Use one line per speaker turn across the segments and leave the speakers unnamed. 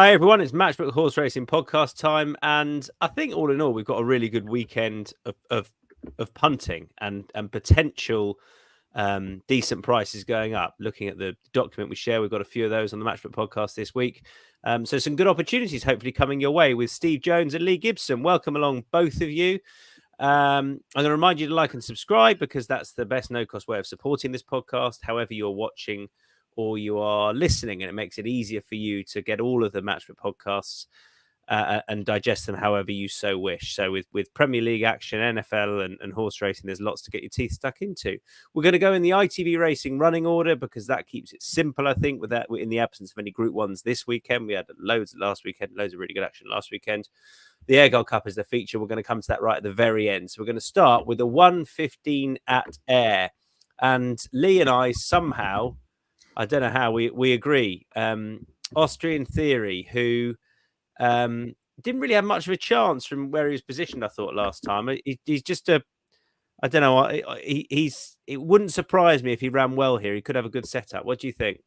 Hi everyone, it's Matchbook Horse Racing podcast time, and I think all in all we've got a really good weekend of punting and potential decent prices going up. Looking at the document we share, we've got a few of those on the Matchbook podcast this week. So some good opportunities hopefully coming your way with Steve Jones and Lee Gibson. Welcome along, both of you. I'm going to remind you to like and subscribe because that's the best no-cost way of supporting this podcast. However you're watching or you are listening, and it makes it easier for you to get all of the Matchbook podcasts and digest them however you so wish. So with Premier League action, NFL and horse racing, there's lots to get your teeth stuck into. We're going to go in the ITV Racing running order because that keeps it simple, I think, with that in the absence of any Group 1s this weekend. We had loads last weekend, loads of really good action last weekend. The Ayr Cup is the feature. We're going to come to that right at the very end. So we're going to start with the 1:15 at Ayr. And Lee and I somehow, I don't know how, we agree. Austrian Theory, who didn't really have much of a chance from where he was positioned, I thought, last time. He's just I don't know. It wouldn't surprise me if he ran well here. He could have a good setup. What do you think?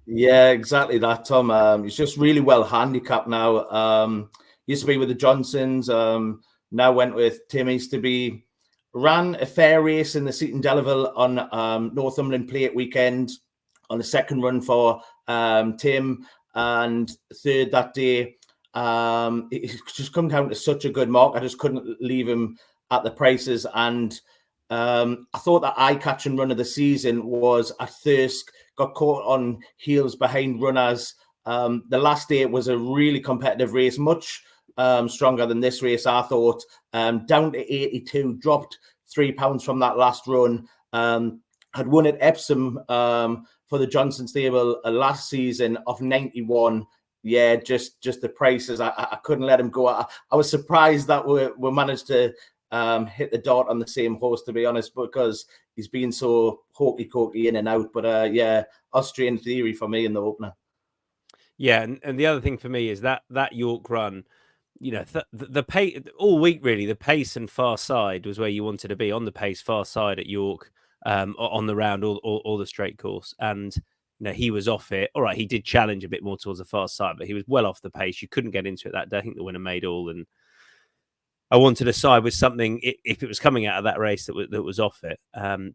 Yeah, exactly that, Tom. He's just really well handicapped now. Used to be with the Johnsons. Now went with Tim Easterby. Ran a fair race in the Seaton Delaval on Northumberland Plate weekend on the second run for Tim, and third that day. It's just come down to such a good mark. I just couldn't leave him at the prices. And I thought that eye-catching run of the season was at Thirsk. Got caught on heels behind runners. The last day it was a really competitive race, much stronger than this race, I thought. Down to 82, dropped £3 from that last run. Had won at Epsom for the Johnson stable last season of 91. Yeah, just the prices. I couldn't let him go. I was surprised that we managed to hit the dart on the same horse, to be honest, because he's been so hokey-cokey in and out. But yeah, Austrian Theory for me in the opener.
Yeah, and the other thing for me is that York run, you know, the pace all week, really, the pace and far side was where you wanted to be, on the pace, far side at York, on the round, all the straight course. And, you know, he was off it. All right, he did challenge a bit more towards the far side, but he was well off the pace. You couldn't get into it that day. I think the winner made all. And I wanted to side with something, if it was coming out of that race, that was off it.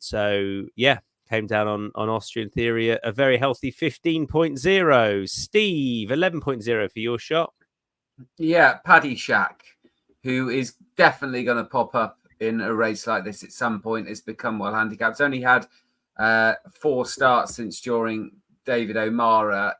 So, yeah. Came down on Austrian Theory, a very healthy 15.0. Steve, 11.0 for your shot.
Yeah, Paddy Shack, who is definitely going to pop up in a race like this at some point, has become well handicapped. He's only had 4 starts since during David O'Mara,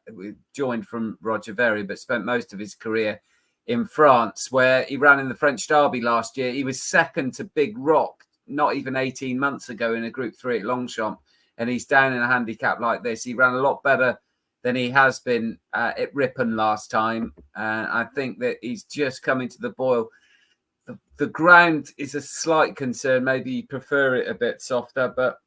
joined from Roger Very, but spent most of his career in France, where he ran in the French Derby last year. He was second to Big Rock not even 18 months ago in a Group 3 at Longchamp. And he's down in a handicap like this. He ran a lot better than he has been at Ripon last time. And I think that he's just coming to the boil. The ground is a slight concern. Maybe you prefer it a bit softer, but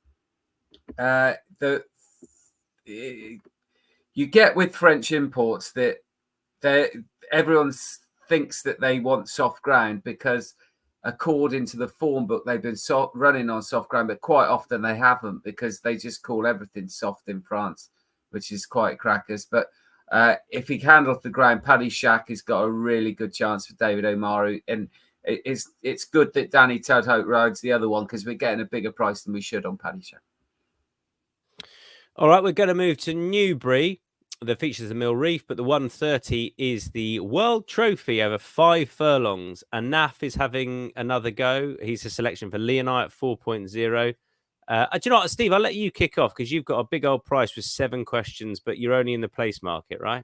you get with French imports that everyone thinks that they want soft ground because, according to the form book, they've been running on soft ground, but quite often they haven't because they just call everything soft in France, which is quite crackers. But if he handles the ground, Paddy Shack has got a really good chance for David O'Mara. And it's good that Danny Tudhope rides the other one because we're getting a bigger price than we should on Paddy Shack.
All right, we're going to move to Newbury. The features the Mill Reef, but the 1:30 is the World Trophy over 5 furlongs. And Naf is having another go. He's a selection for Lee and I at 4.0. Do you know what, Steve? I'll let you kick off because you've got a big old price with 7 questions, but you're only in the place market, right?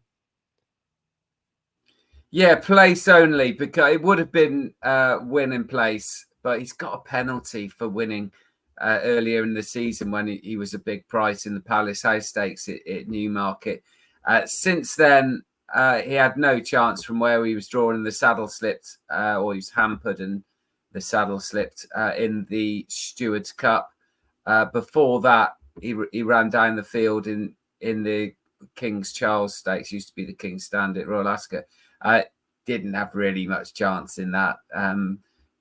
Yeah, place only, because it would have been win in place, but he's got a penalty for winning earlier in the season when he was a big price in the Palace House Stakes at Newmarket. Since then, he had no chance from where he was drawn in the saddle slipped, or he was hampered and the saddle slipped in the Stewards Cup. Before that, he ran down the field in the King's Charles Stakes, used to be the King's Stand at Royal Ascot. Didn't have really much chance in that.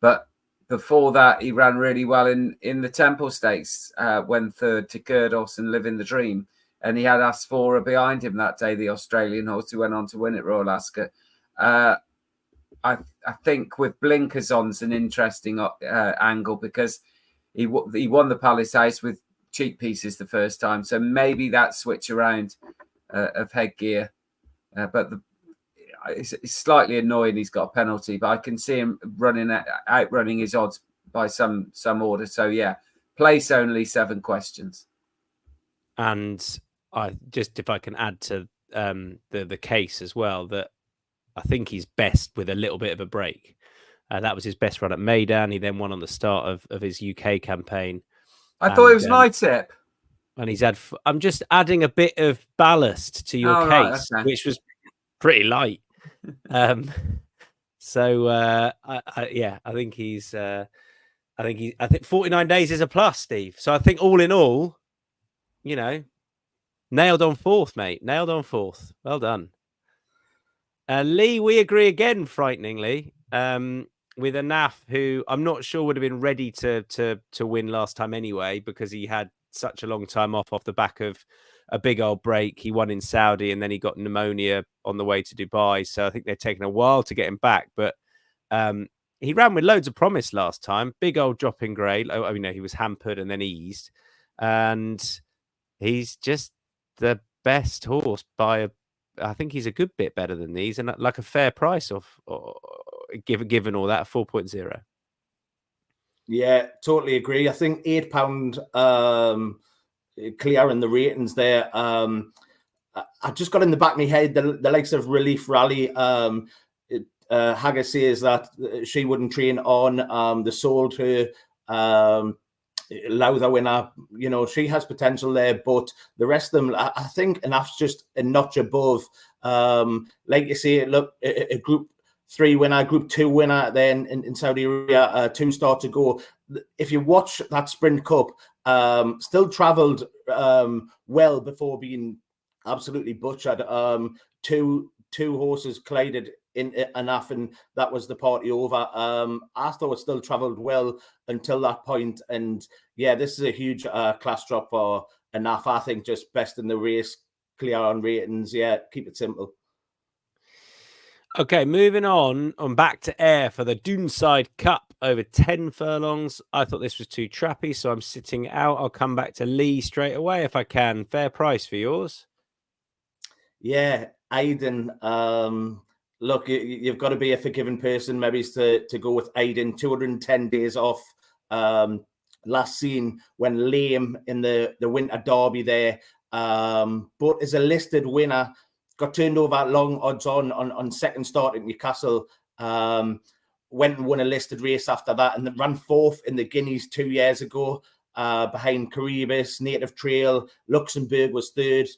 But before that, he ran really well in the Temple Stakes, went third to Kurdos and Living the Dream. and he had Asphora behind him that day, the Australian horse who went on to win at Royal Ascot. I think with blinkers on is an interesting angle, because he won the Palace House with cheek pieces the first time, so maybe that switch around of headgear. But it's slightly annoying he's got a penalty, but I can see him outrunning his odds by some order. So yeah, place only, 7 questions.
And if I can add to the case as well, that I think he's best with a little bit of a break. That was his best run at Maidan. He then won on the start of his UK campaign.
I thought it was my tip.
And he's had. I'm just adding a bit of ballast to your case,
right, okay.
which was pretty light. I think he's. I think 49 days is a plus, Steve. So I think all in all, nailed on 4th, mate. Nailed on 4th. Well done. Lee, we agree again, frighteningly, with a NAF who I'm not sure would have been ready to win last time anyway, because he had such a long time off the back of a big old break. He won in Saudi and then he got pneumonia on the way to Dubai. So I think they're taking a while to get him back. But he ran with loads of promise last time. Big old drop in grade. He was hampered and then eased. And he's just the best horse by I think he's a good bit better than these, and like a fair price given all that, 4.0.
Yeah, totally agree. I think £8 clear in the ratings there. I just got in the back of my head the likes of Relief Rally. Haggis says that she wouldn't train on. The sold her. Lowther winner, she has potential there, but the rest of them, I think enough's just a notch above. Like you say, look, a Group 3 winner, Group 2 winner, then in Saudi Arabia, 2 start to go. If you watch that Sprint Cup, still travelled well before being absolutely butchered. Two horses collided in enough, and that was the party over. I thought it still travelled well until that point, and yeah, this is a huge class drop for enough. I think just best in the race, clear on ratings. Yeah, keep it simple.
Okay, moving on back to Ayr for the Doonside Cup over 10 furlongs. I thought this was too trappy, so I'm sitting out. I'll come back to Lee straight away if I can. Fair price for yours.
Yeah, Aiden. Look, you've got to be a forgiving person, maybe, to go with Aiden. 210 days off. Last seen when lame in the Winter Derby there. But as a listed winner, got turned over at long odds on second start at Newcastle. Went and won a listed race after that, and then ran 4th in the Guineas 2 years ago, behind Caribus, Native Trail. Luxembourg was 3rd.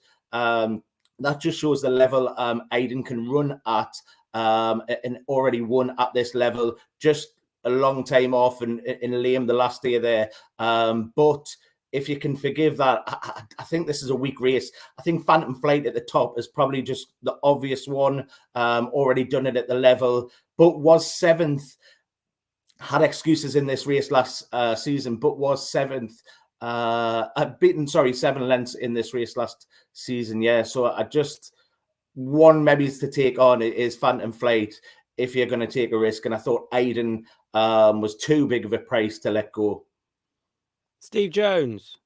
That just shows the level Aiden can run at, and already won at this level. Just a long time off and lame the last day there. But if you can forgive that, I think this is a weak race. I think Phantom Flight at the top is probably just the obvious one. Already done it at the level, but was 7th. Had excuses in this race last season, but was 7th. Beaten 7 lengths in this race last season. Yeah, so I just one maybe to take on is Phantom Flight if you're going to take a risk, and I thought Aiden was too big of a price to let go.
Steve Jones.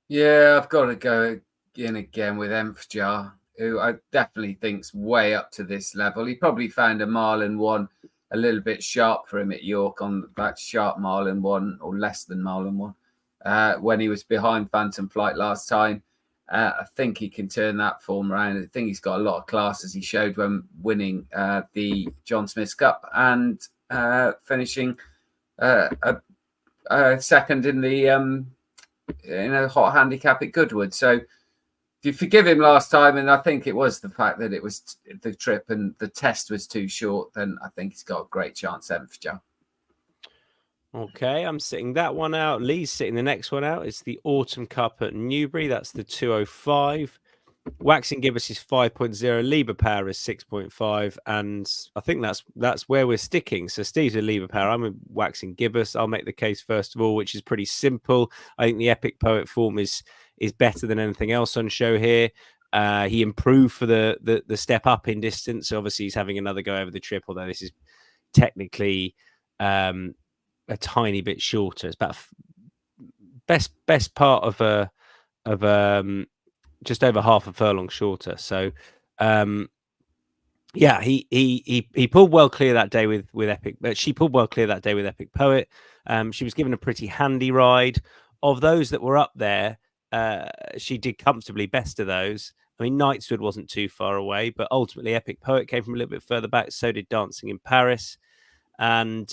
Yeah, I've got to go in again with Emphjar, who I definitely think's way up to this level. He probably found a mile and one a little bit sharp for him at York on that sharp mile and one, or less than mile and one, when he was behind Phantom Flight last time. I think he can turn that form around. I think he's got a lot of class, as he showed when winning the John Smith's Cup and finishing second in the in a hot handicap at Goodwood. So if you forgive him last time, and I think it was the fact that it was the trip and the test was too short, then I think he's got a great chance, Emphjar.
Okay, I'm sitting that one out. Lee's sitting the next one out. It's the Autumn Cup at Newbury. That's the 205. Waxing Gibbous is 5.0. Lieber Power is 6.5. And I think that's where we're sticking. So Steve's a Lieber Power. I'm a Waxing Gibbous. I'll make the case first of all, which is pretty simple. I think the Epic Poet form is is better than anything else on show here. He improved for the step up in distance. So obviously, he's having another go over the trip, although this is technically a tiny bit shorter. It's about best part of just over half a furlong shorter. So yeah, he pulled well clear that day with Epic. She pulled well clear that day with Epic Poet. She was given a pretty handy ride. Of those that were up there, she did comfortably best of those. I mean, Knightswood wasn't too far away, but ultimately Epic Poet came from a little bit further back. So did Dancing in Paris. And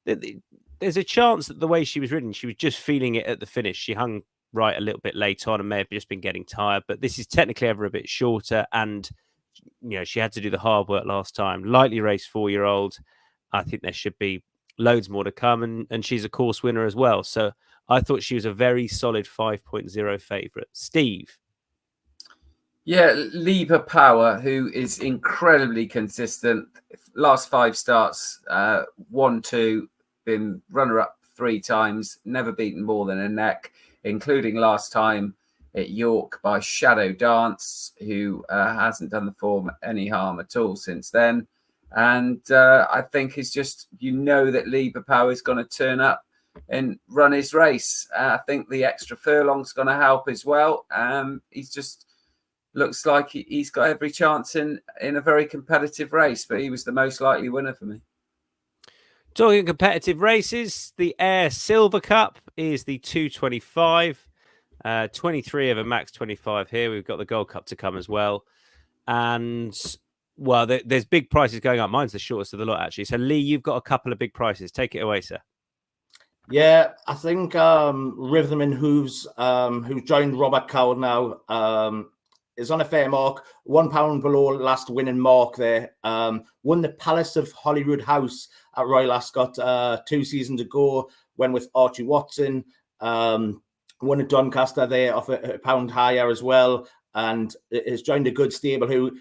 there's a chance that the way she was ridden, she was just feeling it at the finish. She hung right a little bit late on and may have just been getting tired. But this is technically ever a bit shorter. And, you know, she had to do the hard work last time. Lightly raced 4-year-old. I think there should be loads more to come. And she's a course winner as well. So I thought she was a very solid 5.0 favourite. Steve.
Yeah, Liebe Power, who is incredibly consistent. Last 5 starts, 1-2, been runner-up 3 times, never beaten more than a neck, including last time at York by Shadow Dance, who hasn't done the form any harm at all since then. And I think it's just, you know, that Liebe Power is going to turn up and run his race. I think the extra furlong's going to help as well. He's just looks like he's got every chance in a very competitive race, but he was the most likely winner for me.
Talking competitive races, the Ayr Silver Cup is the 225. 23 of a max 25 here. We've got the Gold Cup to come as well. And, well, there's big prices going up. Mine's the shortest of the lot, actually. So, Lee, you've got a couple of big prices. Take it away, sir.
Yeah, I think Rhythm and Hooves, who joined Robert Cowell now, is on a fair mark, £1 below last winning mark there. Won the Palace of Holyrood House at Royal Ascot 2 seasons ago, went with Archie Watson, won at Doncaster there off a pound higher as well, and has joined a good stable who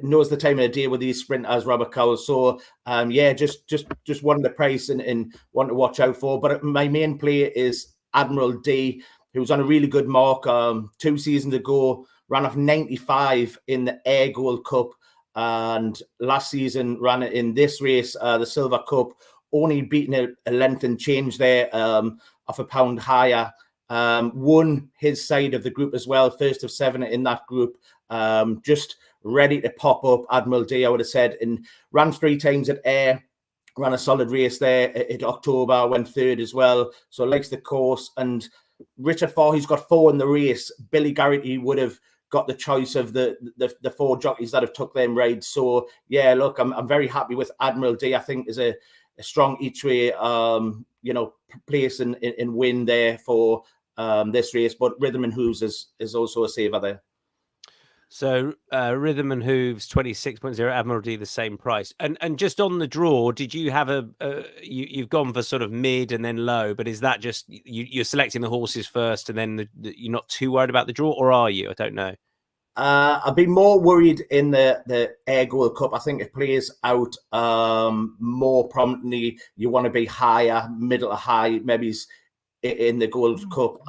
knows the time of the day with these sprinters, Robert Cowell. So, yeah, just wanted the price and want to watch out for. But my main play is Admiral D, who's on a really good mark 2 seasons ago, ran off 95 in the Ayr Gold Cup, and last season ran it in this race, the Silver Cup, only beating a length and change there off a pound higher. Won his side of the group as well, first of 7 in that group. Just ready to pop up, Admiral D, I would have said, and ran 3 times at Ayr, ran a solid race there at October, went 3rd as well, so likes the course. And Richard Fahey's got 4 in the race. Billy Garrity would have got the choice of the 4 jockeys that have took them rides. So yeah, look, I'm very happy with Admiral D. I think is a strong each way, place and win there for this race. But Rhythm and Hooves is also a saver there.
So Rhythm and Hooves 26.0, Admiral D the same price. And just on the draw, did you have you've gone for sort of mid and then low, but is that just you're selecting the horses first and then you're not too worried about the draw, or are you? I don't know.
I'd be more worried in the Ayr Gold Cup. I think it plays out more prominently. You want to be higher, middle to high, maybe in the Gold Cup.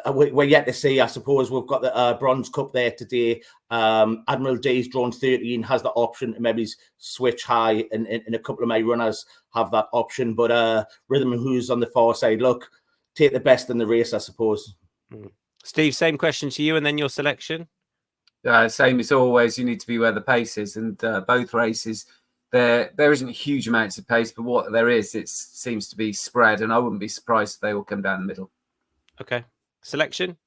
We're yet to see. I suppose we've got the Bronze Cup there today. Admiral D's drawn 13, has the option to maybe switch high, and a couple of my runners have that option. But Rhythm and Hooves on the far side. Look, take the best in the race, I suppose.
Steve, same question to you, and then your selection.
Same as always. You need to be where the pace is, and both races there isn't huge amounts of pace, but what there is, it seems to be spread, and I wouldn't be surprised if they all come down the middle.
Okay. Selection?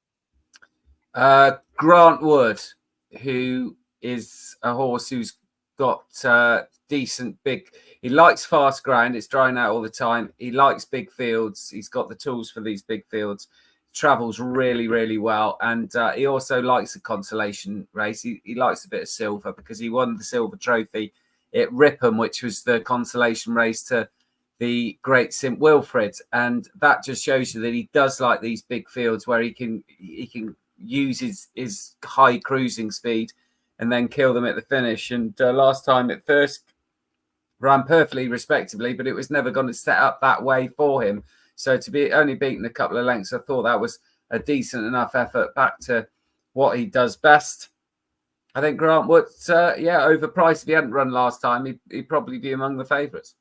Grant Wood, who is a horse who's got decent big... He likes fast ground. It's drying out all the time. He likes big fields. He's got the tools for these big fields. Travels really, really well. And he also likes a consolation race. He likes a bit of silver because he won the silver trophy at Ripon, which was the consolation race to the great St Wilfrid, and that just shows you that he does like these big fields where he can use his high cruising speed and then kill them at the finish. And last time at first ran perfectly respectably, but it was never going to set up that way for him. So to be only beaten a couple of lengths, I thought that was a decent enough effort back to what he does best. I think Grant Wood, overpriced. If he hadn't run last time, he'd probably be among the favourites.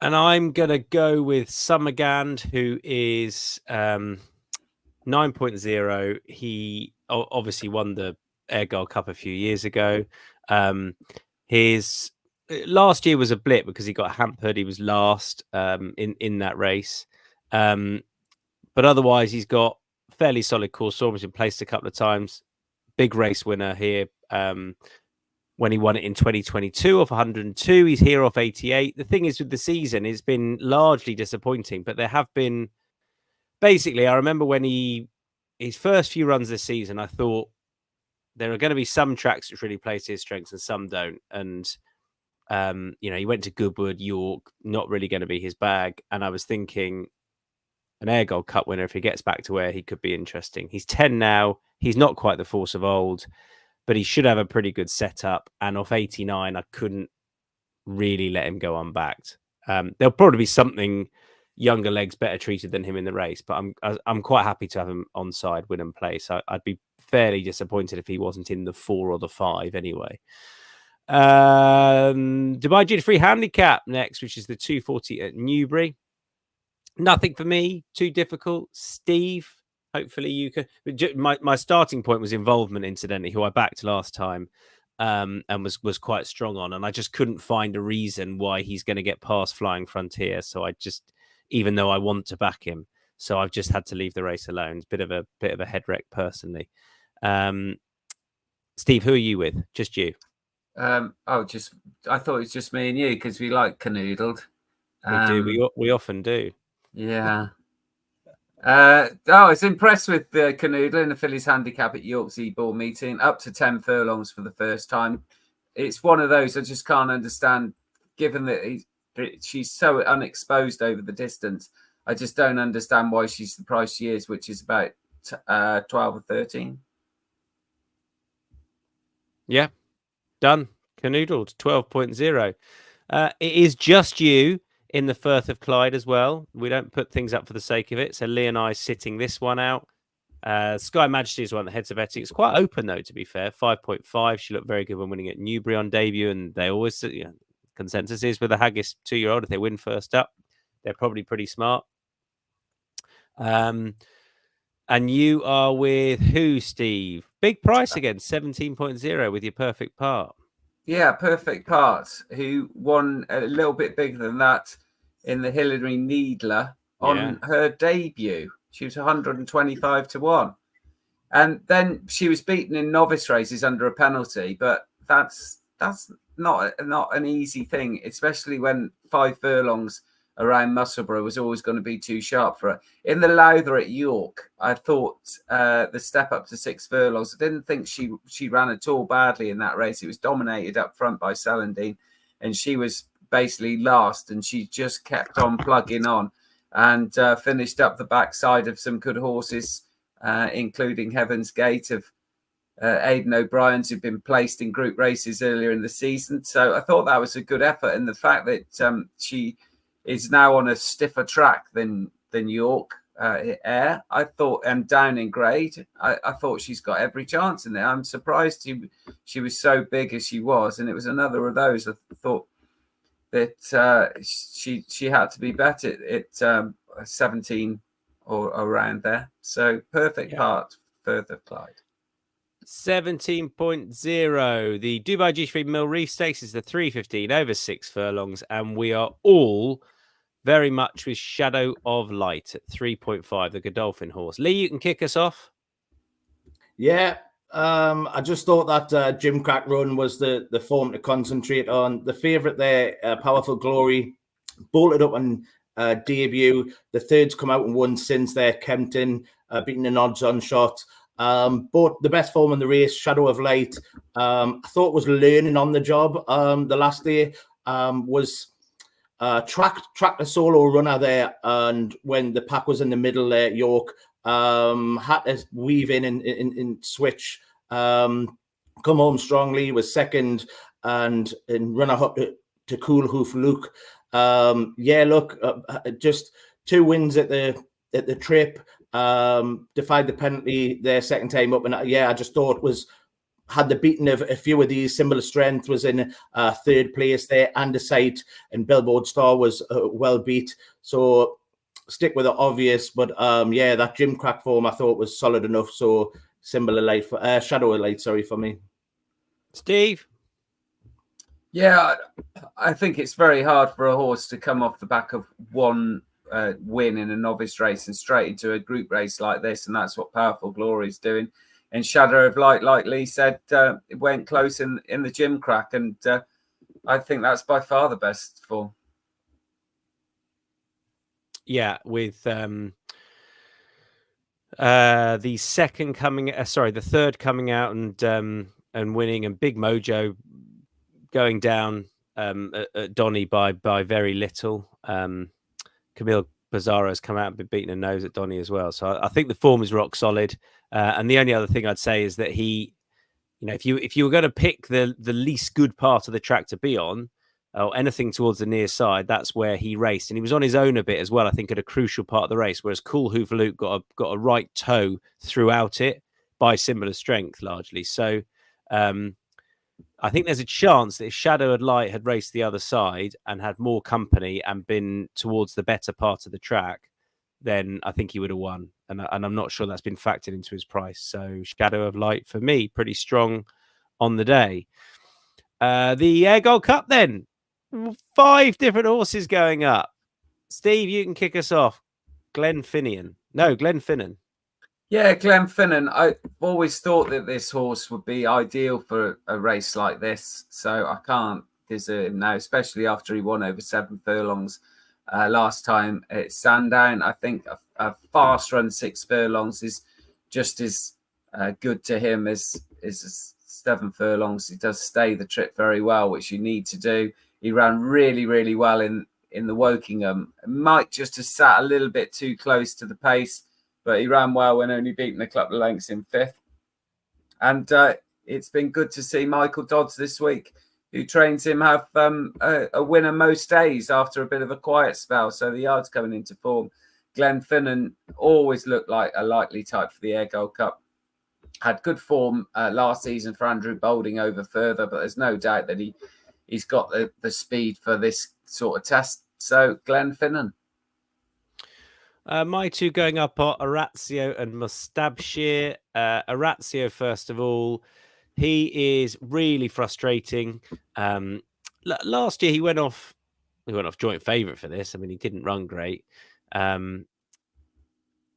And I'm going to go with Summergand, who is 9.0. He obviously won the Ayr Gold Cup a few years ago. His last year was a blip because he got hampered. He was last in that race. But otherwise, he's got fairly solid course form. He's been placed a couple of times. Big race winner here. When he won it in 2022 off 102, he's here off 88. The thing is with the season, it's been largely disappointing, but there have been basically, I remember when his first few runs this season, I thought there are going to be some tracks which really play to his strengths and some don't. And, he went to Goodwood, York, not really going to be his bag. And I was thinking an Ayr Gold Cup winner, if he gets back to where he could be interesting. He's 10 now. He's not quite the force of old, but he should have a pretty good setup. And off 89, I couldn't really let him go unbacked. There'll probably be something younger legs better treated than him in the race, but I'm quite happy to have him onside, win and play. So I'd be fairly disappointed if he wasn't in the 4 or the 5 anyway. Dubai Duty Free Handicap next, which is the 240 at Newbury. Nothing for me, too difficult. Steve, hopefully you can. My starting point was Involvement, incidentally, who I backed last time, and was quite strong on, and I just couldn't find a reason why he's going to get past Flying Frontier. So I just, even though I want to back him, so I've just had to leave the race alone. It's a bit of a head wreck personally. Steve, who are you with? Just you?
I thought it was just me and you because we like canoodled.
We do. We often do.
Yeah. I was impressed with the canoodle in the Fillies handicap at York's E-Ball meeting, up to 10 furlongs for the first time. It's one of those I just can't understand, given that she's so unexposed over the distance. I just don't understand why she's the price she is, which is about 12 or 13.
Yeah, done. Canoodled, 12.0. It is just you in the Firth of Clyde as well. We don't put things up for the sake of it. So Lee and I sitting this one out. Sky Majesty is one that heads of betting. It's quite open though, to be fair. 5.5. She looked very good when winning at Newbury on debut, and they always consensus is with a Haggis 2-year-old, if they win first up, they're probably pretty smart. And you are with who, Steve? Big price again, 17.0 with your Perfect Part. Yeah,
Perfect Part, who won a little bit bigger than that in the Hillary Needler on her debut. She was 125 to 1. And then she was beaten in novice races under a penalty, but that's not an easy thing, especially when 5 furlongs around Musselburgh was always going to be too sharp for her. In the Lowther at York, I thought the step up to 6 furlongs, I didn't think she ran at all badly in that race. It was dominated up front by Celandine, and she was basically last, and she just kept on plugging on and finished up the backside of some good horses, including Heaven's Gate of Aidan O'Brien's, who'd been placed in group races earlier in the season. So I thought that was a good effort, and the fact that she is now on a stiffer track than York Ayr, I thought, and down in grade, I thought she's got every chance in there. I'm surprised she was so big as she was, and it was another of those. I thought that she had to be better at 17 or around there. So Perfect Part, Firth of Clyde.
17.0. The Dubai G3 Mill Reef Stakes is the 315 over 6 furlongs, and we are all very much with Shadow of Light at 3.5, the Godolphin horse. Lee, you can kick us off.
Yeah, I just thought that Jim Crack Run was the form to concentrate on. The favourite there, Powerful Glory, bolted up on debut. The third's come out and won since there, Kempton, beating an odds-on shot. But the best form in the race, Shadow of Light, I thought was learning on the job the last day, was tracked a solo runner there, and when the pack was in the middle there, York had to weave in and switch, come home strongly, was second, and runner up to Cool Hoof Luke. Just 2 wins at the trip, defied the penalty their second time up, and I just thought had the beating of a few of these similar strength, was in 3rd place there, Andesite and Billboard Star was well beat. So stick with the obvious, but that Jim Crack form I thought was solid enough. So Shadow of Light, sorry, for me.
Steve?
Yeah, I think it's very hard for a horse to come off the back of one win in a novice race and straight into a group race like this, and that's what Powerful Glory is doing. And Shadow of Light, like Lee said, it went close in the Jim Crack, and I think that's by far the best form.
Yeah, with the third coming out and winning, and Big Mojo going down at Donny by very little. Camille Pizarro has come out and been beating a nose at Donny as well. So I think the form is rock solid. And the only other thing I'd say is that he, if you were going to pick the least good part of the track to be on, or anything towards the near side, that's where he raced. And he was on his own a bit as well, I think, at a crucial part of the race, whereas Cool Hoover Luke got a right toe throughout it by similar strength, largely. So I think there's a chance that if Shadow of Light had raced the other side and had more company and been towards the better part of the track, then I think he would have won. And I'm not sure that's been factored into his price. So Shadow of Light, for me, pretty strong on the day. The Ayr Gold Cup then. 5 different horses going up. Steve, you can kick us off. Glenn Finnan. Yeah,
Glenn Finnan. I've always thought that this horse would be ideal for a race like this. So I can't desert him now, especially after he won over 7 furlongs last time at Sandown. I think a fast run 6 furlongs is just as good to him as 7 furlongs. He does stay the trip very well, which you need to do. He ran really, really well in the Wokingham. Might just have sat a little bit too close to the pace, but he ran well when only beaten a couple of lengths in 5th. And it's been good to see Michael Dodds this week, who trains him, have a winner most days after a bit of a quiet spell. So the yard's coming into form. Glenn Finnan always looked like a likely type for the Ayr Gold Cup. Had good form last season for Andrew Boulding over further, but there's no doubt that he's got the speed for this sort of test. So Glenn Finnan.
My 2 going up are Orazio and Mustabshir. Orazio, first of all, he is really frustrating. Last year he went off joint favourite for this. I mean, he didn't run great.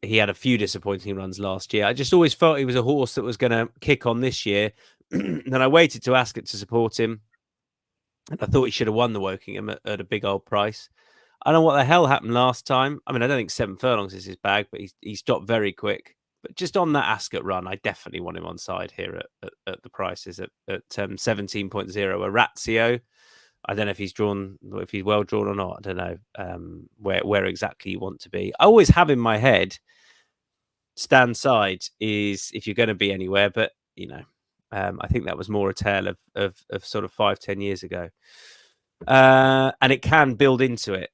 He had a few disappointing runs last year. I just always felt he was a horse that was going to kick on this year. Then I waited to ask it to support him. And I thought he should have won the Wokingham at a big old price. I don't know what the hell happened last time. I mean, I don't think 7 furlongs is his bag, but he stopped very quick. But just on that Ascot run, I definitely want him on side here at the prices at 17.0. Orazio, I don't know if he's well drawn or not. I don't know where exactly you want to be. I always have in my head, stand side is if you're going to be anywhere, but I think that was more a tale of sort of 5-10 years ago. And it can build into it.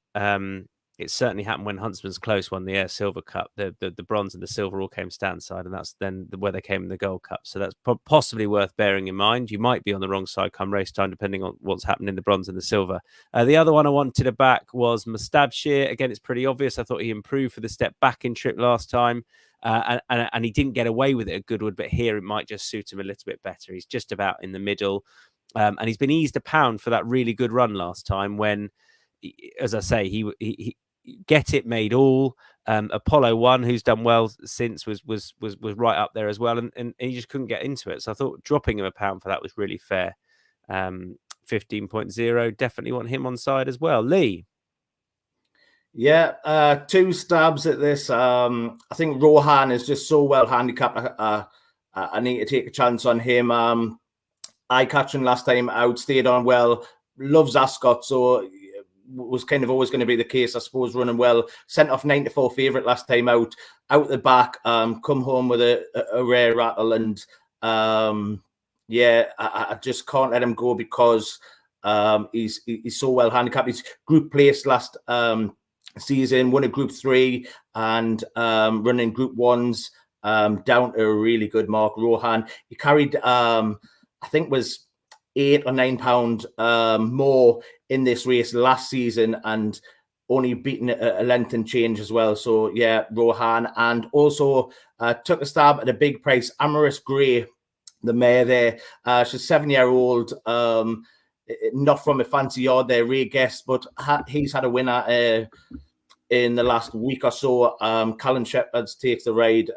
It certainly happened when Huntsman's Close won the Ayr Silver Cup. The bronze and the silver all came stand side, and that's then where they came in the Gold Cup. So that's possibly worth bearing in mind. You might be on the wrong side come race time, depending on what's happened in the bronze and the silver. The other one I wanted to back was Mustabshir. Again, it's pretty obvious. I thought he improved for the step back in trip last time. And he didn't get away with it at Goodwood, but here it might just suit him a little bit better. He's just about in the middle. And he's been eased £1 for that really good run last time when, as I say, he Get It made all. Apollo 1, who's done well since, was right up there as well, and he just couldn't get into it. So I thought dropping him £1 for that was really fair. 15.0, definitely want him on side as well. Lee?
Yeah, 2 stabs at this. I think Rohan is just so well handicapped. I need to take a chance on him. Eye catching last time out, stayed on well, loves Ascot, so was kind of always going to be the case, I suppose, running well. Sent off 9-4 favourite last time out the back, come home with a rare rattle, and I just can't let him go because he's so well handicapped. He's group placed last season, won a Group 3 and running Group 1s down to a really good mark. Rohan, he carried, I think was £8 or £9 more in this race last season and only beaten a length and change as well. So yeah, Rohan, and also took a stab at a big price, Amorous Grey, the mare there. She's 7-year-old, not from a fancy yard there, Ray Guest, but he's had a winner in the last week or so. Callan Shepherd's takes the ride.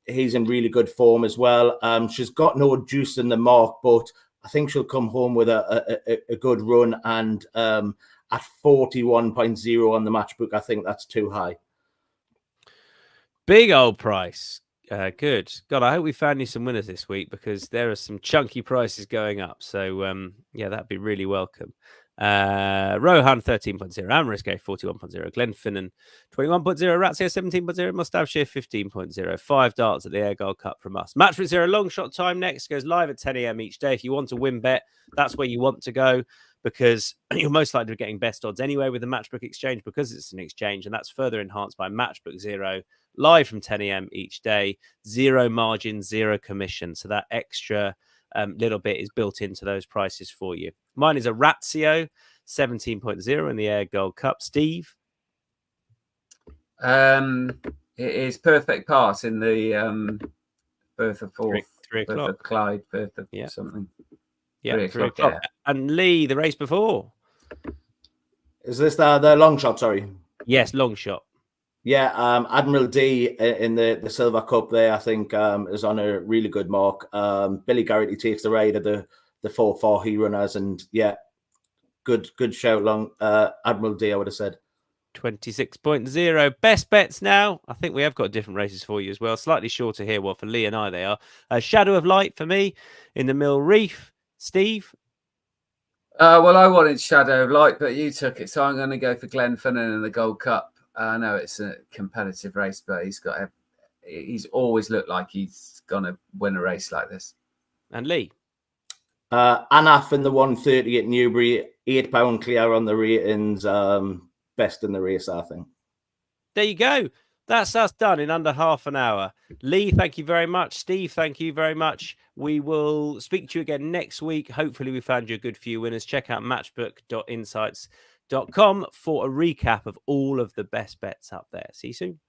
He's in really good form as well. She's got no juice in the mark, but I think she'll come home with a good run. And at 41.0 on the match book, I think that's too high.
Big old price. Good. God, I hope we found you some winners this week, because there are some chunky prices going up. So, yeah, that'd be really welcome. Rohan 13.0, Amorous Grey 41.0, Glenfinnan 21.0, Ratzia 17.0, Mustavshire 15.0. 5 darts at the Ayr Gold Cup from us. Match with Zero long shot time next goes live at 10 a.m. each day. If you want to win bet, that's where you want to go, because you're most likely to be getting best odds anyway with the Matchbook Exchange, because it's an exchange, and that's further enhanced by Matchbook Zero, live from 10 a.m. each day. Zero margin, zero commission. So that extra little bit is built into those prices for you. Mine is a Razzio 17.0 in the Ayr Gold Cup. Steve?
It is Perfect Pass in the Birth of Forth,
3 o'clock.
Birth of Clyde, Birth of something. Yeah, 3 o'clock. Yeah.
And Lee, the race before.
Is this the long shot? Sorry.
Yes, long shot.
Yeah, Admiral D in the Silver Cup there, I think, is on a really good mark. Billy Garrity takes the ride of the 4-4 he runners, and yeah, good shout long. Admiral D, I would have said.
26.0. Best bets now. I think we have got different races for you as well. Slightly shorter here. Well, for Lee and I, they are. Shadow of Light for me in the Mill Reef. Steve?
Well, I wanted Shadow of Light, but you took it, so I'm going to go for Glenfinnan in the Gold Cup. I know it's a competitive race, but he's always looked like he's going to win a race like this.
And Lee?
Anaf in the 130 at Newbury, £8 clear on the ratings. Best in the race, I think.
There you go. That's us done in under half an hour. Lee, thank you very much. Steve, thank you very much. We will speak to you again next week. Hopefully we found you a good few winners. Check out matchbook.insights.com for a recap of all of the best bets up there. See you soon.